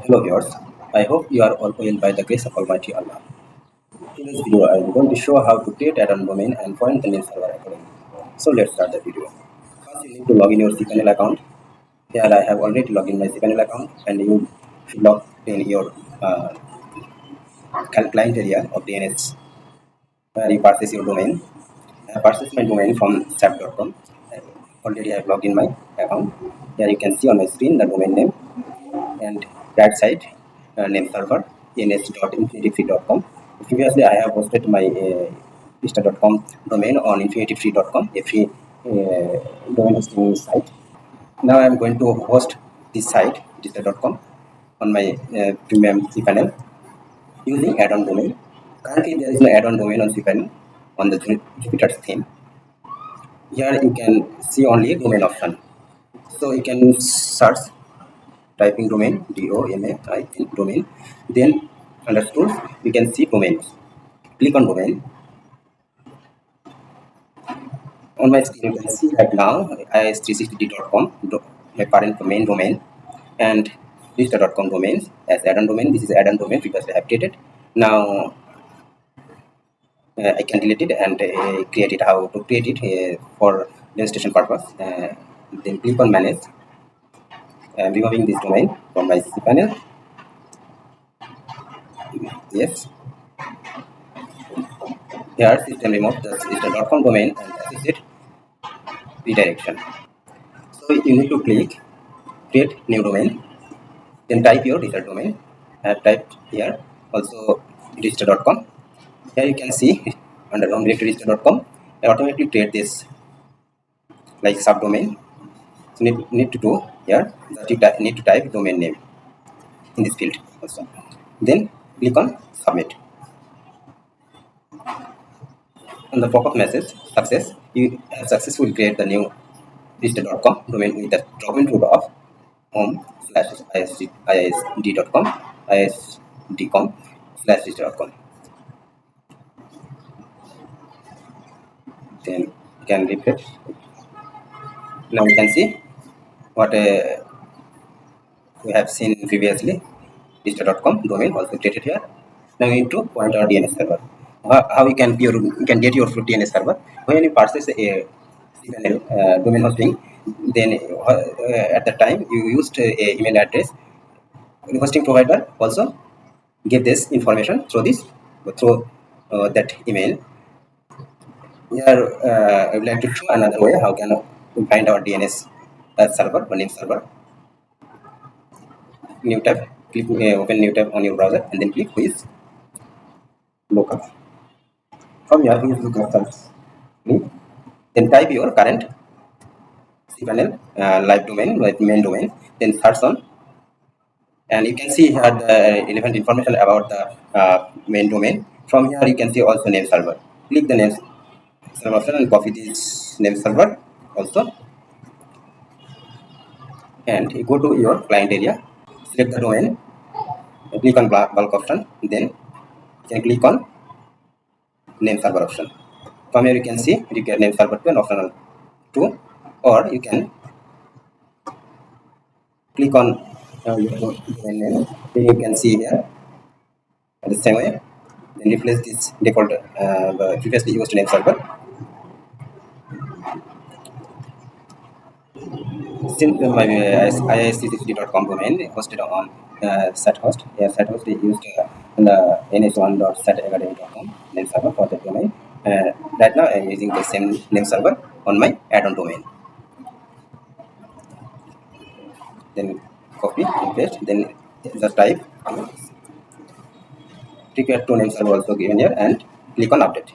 Hello viewers, I hope you are all well by the grace of Almighty Allah. In this video, I am going to show how to create Addon domain and find the name server accordingly. So let's start the video. First, you need to log in your cPanel account. Here I have already logged in my cPanel account, and you should log in your client area of DNS where you purchase your domain. I purchased my domain from sap.com. Already I have logged in my account. Here you can see on my screen the domain name and right side name server ns.infinityfree.com. Previously, I have hosted my vista.com domain on infinityfree.com, a free domain hosting site. Now I am going to host this site, vista.com, on my premium cPanel using add-on domain. Currently, there is no add-on domain on cPanel on the Jupyter's theme. Here you can see only domain option. So you can search typing domain DOMAIN domain, then under tools you can see domains. Click on domain. On my screen you can see right now is360d.com, my current main domain, and vista.com domains as add-on domain. This is add-on domain previously I have created. Now I can delete it and create it. How to create it for demonstration purpose? Then click on manage. I am removing this domain from my cPanel. Yes. Here system remove the vista.com domain and associate redirection. So you need to click create new domain, then type your registered domain. I have typed here also register.com. Here you can see under home directory register.com, I automatically create this like subdomain. So need to do here that you need to type domain name in this field also. Then click on submit. On the pop-up message success, you have successfully created the new register.com domain with the drop-in root of home/isd.com isd.com/register.com. Then you can refresh. Now you can see what we have seen previously. Register.com domain also created here. Now we need to point our DNS server. How you can get your DNS server when you purchase a domain hosting. Then at the time you used a email address. The hosting provider also give this information through that email. Here I would like to show another way how can we find our DNS server, name server. New tab, click open new tab on your browser and then click with local. From here, use local service. Then type your current cPanel live domain, like main domain. Then search on, and you can see here the relevant information about the main domain. From here, you can see also name server. Click the name server option and copy this name server also. And you go to your client area, select the domain, click on bulk option, then you can click on name server option. From here you can see repair name server to an optional 2, or you can click on your domain name. Then you can see here the same way. Then replace this default previously used name server. Since my isd.com domain hosted on SatHost, SatHost is used the ns1.satacademy.com name server for the domain. Right now I am using the same name server on my add-on domain. Then copy and paste. Then just type prepare to name server also given here and click on update.